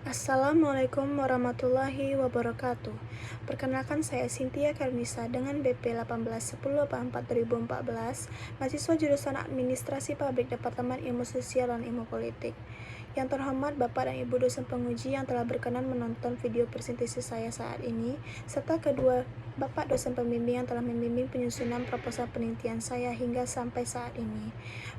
Assalamualaikum warahmatullahi wabarakatuh. Perkenalkan saya Cynthia Karnisa dengan BP 181084-2014, mahasiswa jurusan Administrasi Publik Departemen Ilmu Sosial dan Ilmu Politik. Yang terhormat Bapak dan Ibu dosen penguji yang telah berkenan menonton video presentasi saya saat ini, serta kedua Bapak dosen pembimbing yang telah membimbing penyusunan proposal penelitian saya hingga sampai saat ini.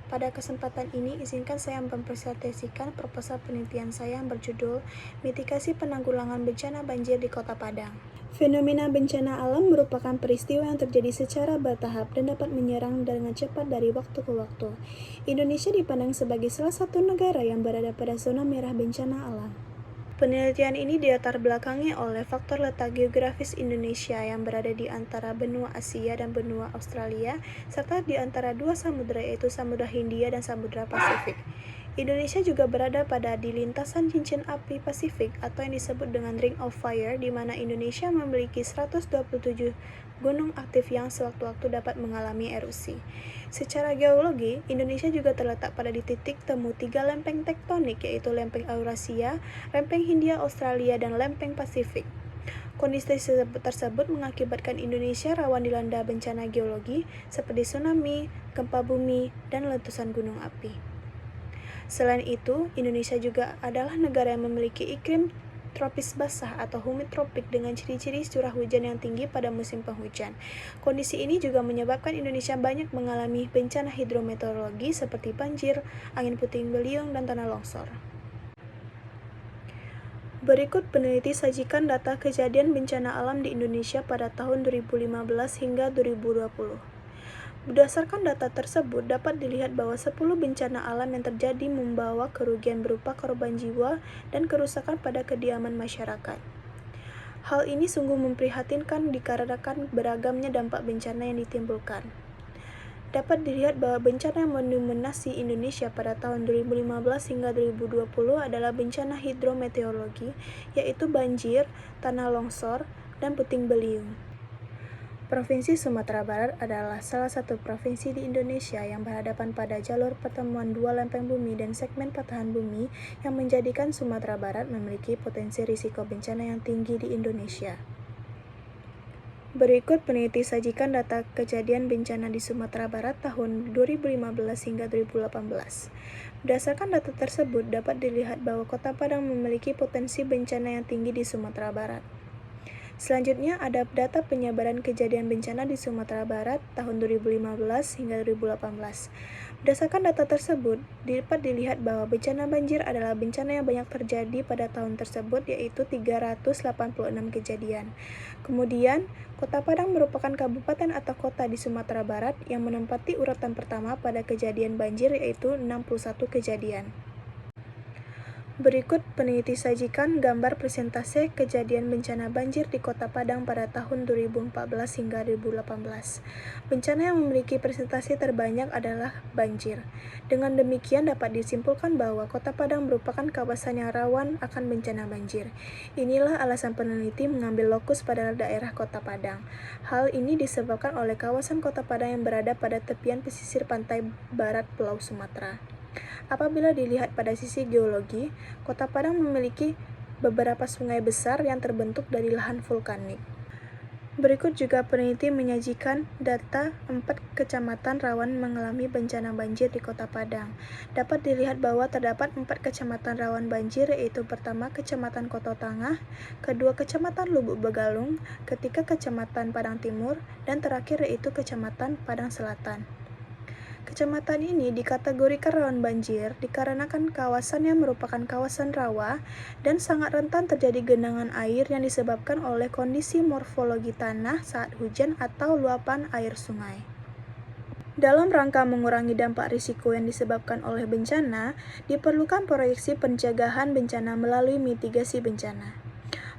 Pada kesempatan ini, izinkan saya mempresentasikan proposal penelitian saya yang berjudul Mitigasi Penanggulangan Bencana Banjir di Kota Padang. Fenomena bencana alam merupakan peristiwa yang terjadi secara bertahap dan dapat menyerang dengan cepat dari waktu ke waktu. Indonesia dipandang sebagai salah satu negara yang berada pada zona merah bencana alam. Penelitian ini dilatar belakangi oleh faktor letak geografis Indonesia yang berada di antara benua Asia dan benua Australia, serta di antara dua samudera yaitu Samudra Hindia dan Samudra Pasifik. Indonesia juga berada di lintasan cincin api Pasifik atau yang disebut dengan Ring of Fire, di mana Indonesia memiliki 127 gunung aktif yang sewaktu-waktu dapat mengalami erupsi. Secara geologi, Indonesia juga terletak pada di titik temu 3 lempeng tektonik, yaitu lempeng Eurasia, lempeng Hindia Australia, dan lempeng Pasifik. Kondisi tersebut mengakibatkan Indonesia rawan dilanda bencana geologi seperti tsunami, gempa bumi, dan letusan gunung api. Selain itu, Indonesia juga adalah negara yang memiliki iklim tropis basah atau humid tropik dengan ciri-ciri curah hujan yang tinggi pada musim penghujan. Kondisi ini juga menyebabkan Indonesia banyak mengalami bencana hidrometeorologi seperti banjir, angin puting beliung, dan tanah longsor. Berikut peneliti sajikan data kejadian bencana alam di Indonesia pada tahun 2015 hingga 2020. Berdasarkan data tersebut, dapat dilihat bahwa 10 bencana alam yang terjadi membawa kerugian berupa korban jiwa dan kerusakan pada kediaman masyarakat. Hal ini sungguh memprihatinkan dikarenakan beragamnya dampak bencana yang ditimbulkan. Dapat dilihat bahwa bencana yang mendominasi Indonesia pada tahun 2015 hingga 2020 adalah bencana hidrometeorologi, yaitu banjir, tanah longsor, dan puting beliung. Provinsi Sumatera Barat adalah salah satu provinsi di Indonesia yang berhadapan pada jalur pertemuan dua lempeng bumi dan segmen patahan bumi yang menjadikan Sumatera Barat memiliki potensi risiko bencana yang tinggi di Indonesia. Berikut peneliti sajikan data kejadian bencana di Sumatera Barat tahun 2015 hingga 2018. Berdasarkan data tersebut, dapat dilihat bahwa Kota Padang memiliki potensi bencana yang tinggi di Sumatera Barat. Selanjutnya ada data penyebaran kejadian bencana di Sumatera Barat tahun 2015 hingga 2018. Berdasarkan data tersebut, dapat dilihat bahwa bencana banjir adalah bencana yang banyak terjadi pada tahun tersebut, yaitu 386 kejadian. Kemudian, Kota Padang merupakan kabupaten atau kota di Sumatera Barat yang menempati urutan pertama pada kejadian banjir, yaitu 61 kejadian. Berikut peneliti sajikan gambar presentase kejadian bencana banjir di Kota Padang pada tahun 2014 hingga 2018. Bencana yang memiliki presentasi terbanyak adalah banjir. Dengan demikian dapat disimpulkan bahwa Kota Padang merupakan kawasan yang rawan akan bencana banjir. Inilah alasan peneliti mengambil lokus pada daerah Kota Padang. Hal ini disebabkan oleh kawasan Kota Padang yang berada pada tepian pesisir pantai barat Pulau Sumatera. Apabila dilihat pada sisi geologi, Kota Padang memiliki beberapa sungai besar yang terbentuk dari lahan vulkanik. Berikut juga peneliti menyajikan data 4 kecamatan rawan mengalami bencana banjir di Kota Padang. Dapat dilihat bahwa terdapat 4 kecamatan rawan banjir, yaitu pertama Kecamatan Koto Tangah, kedua Kecamatan Lubuk Begalung, ketiga Kecamatan Padang Timur, dan terakhir yaitu Kecamatan Padang Selatan. Kecamatan ini dikategorikan rawan banjir dikarenakan kawasannya merupakan kawasan rawa dan sangat rentan terjadi genangan air yang disebabkan oleh kondisi morfologi tanah saat hujan atau luapan air sungai. Dalam rangka mengurangi dampak risiko yang disebabkan oleh bencana, diperlukan proyeksi pencegahan bencana melalui mitigasi bencana.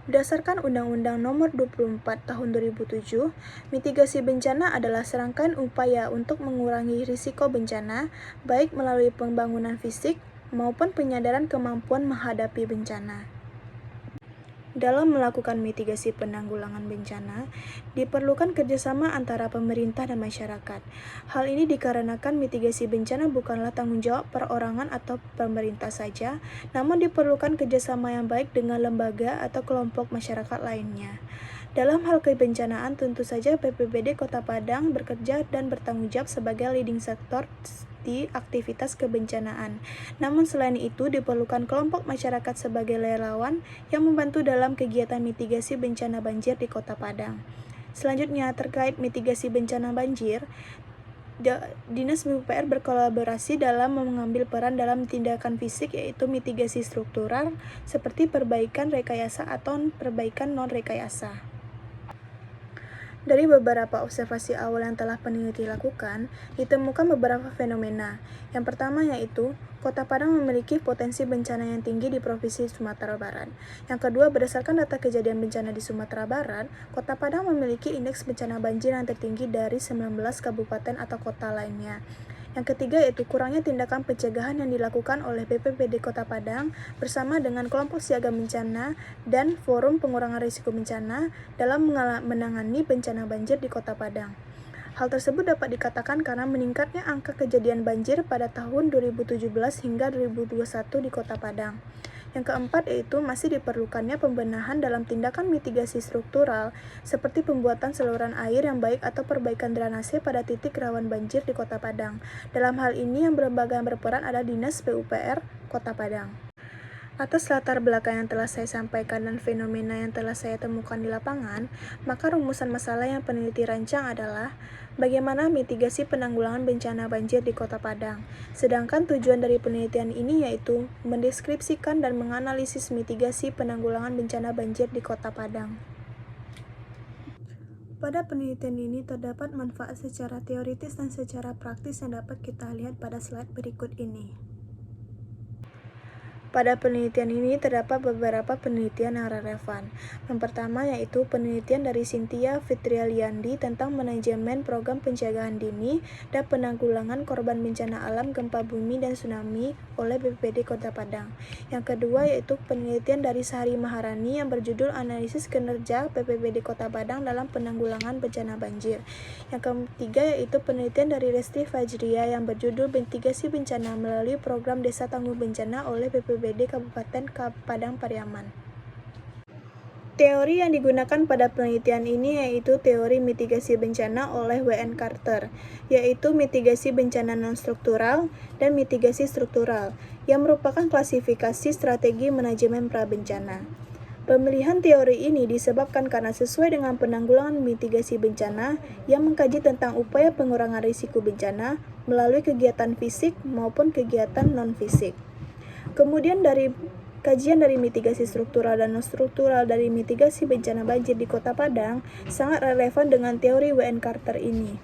Berdasarkan Undang-Undang Nomor 24 Tahun 2007, mitigasi bencana adalah serangkaian upaya untuk mengurangi risiko bencana, baik melalui pembangunan fisik maupun penyadaran kemampuan menghadapi bencana. Dalam melakukan mitigasi penanggulangan bencana, diperlukan kerjasama antara pemerintah dan masyarakat. Hal ini dikarenakan mitigasi bencana bukanlah tanggung jawab perorangan atau pemerintah saja, namun diperlukan kerjasama yang baik dengan lembaga atau kelompok masyarakat lainnya. Dalam hal kebencanaan, tentu saja BPBD Kota Padang bekerja dan bertanggung jawab sebagai leading sector di aktivitas kebencanaan. Namun selain itu, diperlukan kelompok masyarakat sebagai relawan yang membantu dalam kegiatan mitigasi bencana banjir di Kota Padang. Selanjutnya, terkait mitigasi bencana banjir, Dinas PUPR berkolaborasi dalam mengambil peran dalam tindakan fisik, yaitu mitigasi struktural seperti perbaikan rekayasa atau perbaikan non-rekayasa. Dari beberapa observasi awal yang telah peneliti lakukan, ditemukan beberapa fenomena. Yang pertama yaitu, Kota Padang memiliki potensi bencana yang tinggi di Provinsi Sumatera Barat. Yang kedua, berdasarkan data kejadian bencana di Sumatera Barat, Kota Padang memiliki indeks bencana banjir yang tertinggi dari 19 kabupaten atau kota lainnya. Yang ketiga yaitu kurangnya tindakan pencegahan yang dilakukan oleh BPBD Kota Padang bersama dengan kelompok siaga bencana dan forum pengurangan risiko bencana dalam menangani bencana banjir di Kota Padang. Hal tersebut dapat dikatakan karena meningkatnya angka kejadian banjir pada tahun 2017 hingga 2021 di Kota Padang. Yang keempat yaitu masih diperlukannya pembenahan dalam tindakan mitigasi struktural seperti pembuatan saluran air yang baik atau perbaikan drainase pada titik rawan banjir di Kota Padang. Dalam hal ini yang berperan adalah Dinas PUPR Kota Padang. Atas latar belakang yang telah saya sampaikan dan fenomena yang telah saya temukan di lapangan, maka rumusan masalah yang peneliti rancang adalah bagaimana mitigasi penanggulangan bencana banjir di Kota Padang. Sedangkan tujuan dari penelitian ini yaitu mendeskripsikan dan menganalisis mitigasi penanggulangan bencana banjir di Kota Padang. Pada penelitian ini terdapat manfaat secara teoritis dan secara praktis yang dapat kita lihat pada slide berikut ini. Pada penelitian ini terdapat beberapa penelitian yang relevan. Yang pertama yaitu penelitian dari Cynthia Fitrialiandi tentang manajemen program pencegahan dini dan penanggulangan korban bencana alam gempa bumi dan tsunami oleh BPBD Kota Padang. Yang kedua yaitu penelitian dari Sari Maharani yang berjudul Analisis Kinerja BPBD Kota Padang dalam Penanggulangan Bencana Banjir. Yang ketiga yaitu penelitian dari Resti Fajria yang berjudul Mitigasi Bencana melalui Program Desa Tangguh Bencana oleh BPBD Kabupaten Padang Pariaman. Teori yang digunakan pada penelitian ini yaitu teori mitigasi bencana oleh W.N. Carter, yaitu mitigasi bencana non-struktural dan mitigasi struktural, yang merupakan klasifikasi strategi manajemen prabencana. Pemilihan teori ini disebabkan karena sesuai dengan penanggulangan mitigasi bencana yang mengkaji tentang upaya pengurangan risiko bencana melalui kegiatan fisik maupun kegiatan non-fisik. Kemudian dari kajian dari mitigasi struktural dan non-struktural dari mitigasi bencana banjir di Kota Padang sangat relevan dengan teori W.N. Carter ini.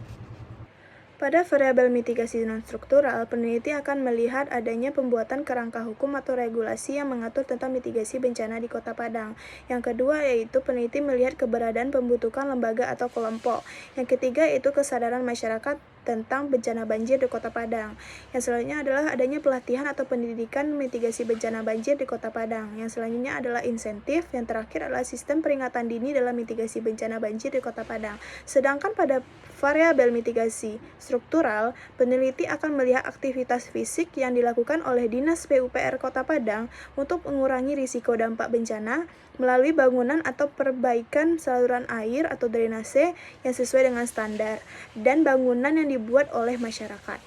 Pada variabel mitigasi non-struktural, peneliti akan melihat adanya pembuatan kerangka hukum atau regulasi yang mengatur tentang mitigasi bencana di Kota Padang. Yang kedua yaitu peneliti melihat keberadaan pembentukan lembaga atau kelompok. Yang ketiga yaitu kesadaran masyarakat tentang bencana banjir di Kota Padang. Yang selanjutnya adalah adanya pelatihan atau pendidikan mitigasi bencana banjir di Kota Padang. Yang selanjutnya adalah insentif. Yang terakhir adalah sistem peringatan dini dalam mitigasi bencana banjir di Kota Padang. Sedangkan pada variabel mitigasi struktural, peneliti akan melihat aktivitas fisik yang dilakukan oleh Dinas PUPR Kota Padang untuk mengurangi risiko dampak bencana melalui bangunan atau perbaikan saluran air atau drainase yang sesuai dengan standar, dan bangunan yang dibuat oleh masyarakat.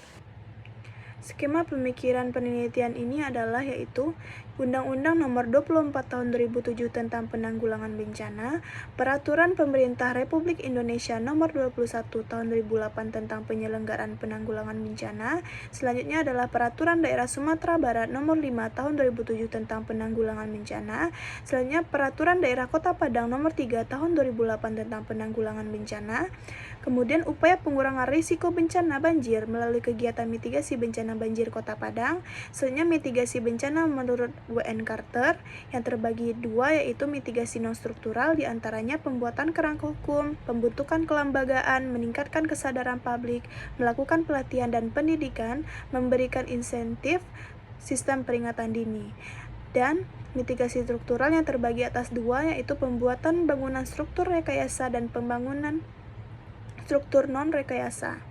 Skema pemikiran penelitian ini adalah yaitu Undang-Undang Nomor 24 Tahun 2007 tentang Penanggulangan Bencana, Peraturan Pemerintah Republik Indonesia Nomor 21 Tahun 2008 tentang Penyelenggaraan Penanggulangan Bencana. Selanjutnya adalah Peraturan Daerah Sumatera Barat Nomor 5 Tahun 2007 tentang Penanggulangan Bencana. Selanjutnya Peraturan Daerah Kota Padang Nomor 3 Tahun 2008 tentang Penanggulangan Bencana. Kemudian upaya pengurangan risiko bencana banjir melalui kegiatan mitigasi bencana banjir Kota Padang. Selanjutnya mitigasi bencana menurut W.N. Carter yang terbagi dua yaitu mitigasi non-struktural, diantaranya pembuatan kerangka hukum, pembentukan kelembagaan, meningkatkan kesadaran publik, melakukan pelatihan dan pendidikan, memberikan insentif, sistem peringatan dini. Dan mitigasi struktural yang terbagi atas dua, yaitu pembuatan bangunan struktur rekayasa dan pembangunan struktur non-rekayasa.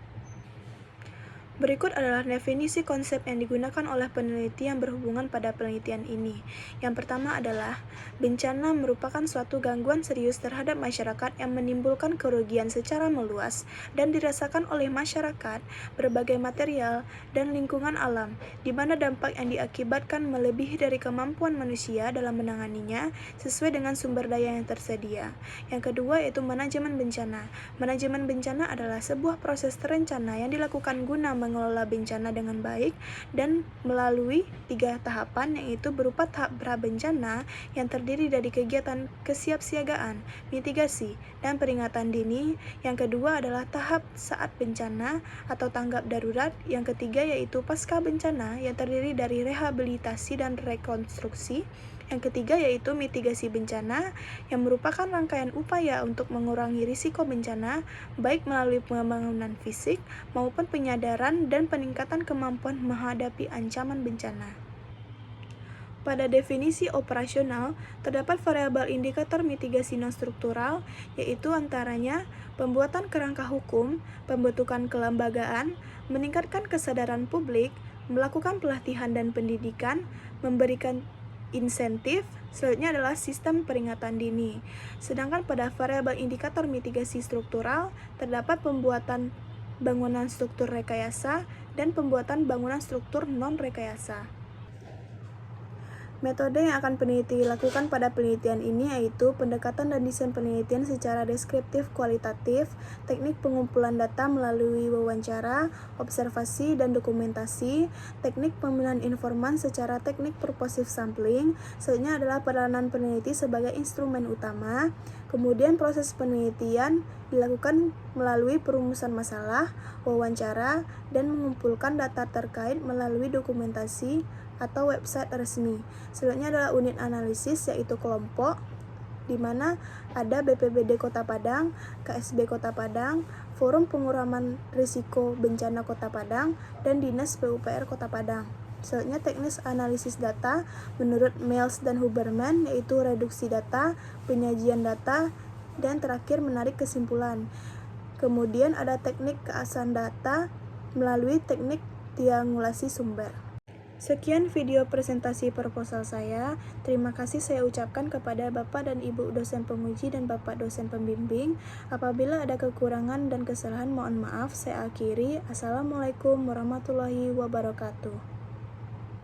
Berikut adalah definisi konsep yang digunakan oleh peneliti yang berhubungan pada penelitian ini. Yang pertama adalah, bencana merupakan suatu gangguan serius terhadap masyarakat yang menimbulkan kerugian secara meluas dan dirasakan oleh masyarakat, berbagai material, dan lingkungan alam, di mana dampak yang diakibatkan melebihi dari kemampuan manusia dalam menanganinya sesuai dengan sumber daya yang tersedia. Yang kedua yaitu manajemen bencana. Manajemen bencana adalah sebuah proses terencana yang dilakukan guna mengelola bencana dengan baik dan melalui 3 tahapan, yaitu berupa tahap pra-bencana yang terdiri dari kegiatan kesiapsiagaan, mitigasi, dan peringatan dini. Yang kedua adalah tahap saat bencana atau tanggap darurat. Yang ketiga yaitu pasca bencana yang terdiri dari rehabilitasi dan rekonstruksi. Yang ketiga yaitu mitigasi bencana, yang merupakan rangkaian upaya untuk mengurangi risiko bencana, baik melalui pembangunan fisik maupun penyadaran dan peningkatan kemampuan menghadapi ancaman bencana. Pada definisi operasional, terdapat variabel indikator mitigasi non-struktural, yaitu antaranya pembuatan kerangka hukum, pembentukan kelembagaan, meningkatkan kesadaran publik, melakukan pelatihan dan pendidikan, memberikan insentif. Selanjutnya adalah sistem peringatan dini. Sedangkan pada variabel indikator mitigasi struktural, terdapat pembuatan bangunan struktur rekayasa dan pembuatan bangunan struktur non-rekayasa. Metode yang akan peneliti lakukan pada penelitian ini yaitu pendekatan dan desain penelitian secara deskriptif kualitatif, teknik pengumpulan data melalui wawancara, observasi, dan dokumentasi, teknik pemilihan informan secara teknik purposive sampling. Selanjutnya adalah peranan peneliti sebagai instrumen utama. Kemudian proses penelitian dilakukan melalui perumusan masalah, wawancara, dan mengumpulkan data terkait melalui dokumentasi atau website resmi. Selanjutnya adalah unit analisis, yaitu kelompok, di mana ada BPBD Kota Padang, KSB Kota Padang, Forum Pengurangan Risiko Bencana Kota Padang, dan Dinas PUPR Kota Padang. Selanjutnya teknis analisis data menurut Miles dan Huberman, yaitu reduksi data, penyajian data, dan terakhir menarik kesimpulan. Kemudian ada teknik keasahan data melalui teknik triangulasi sumber. Sekian video presentasi proposal saya. Terima kasih saya ucapkan kepada Bapak dan Ibu dosen penguji dan Bapak dosen pembimbing. Apabila ada kekurangan dan kesalahan, mohon maaf. Saya akhiri. Assalamualaikum warahmatullahi wabarakatuh.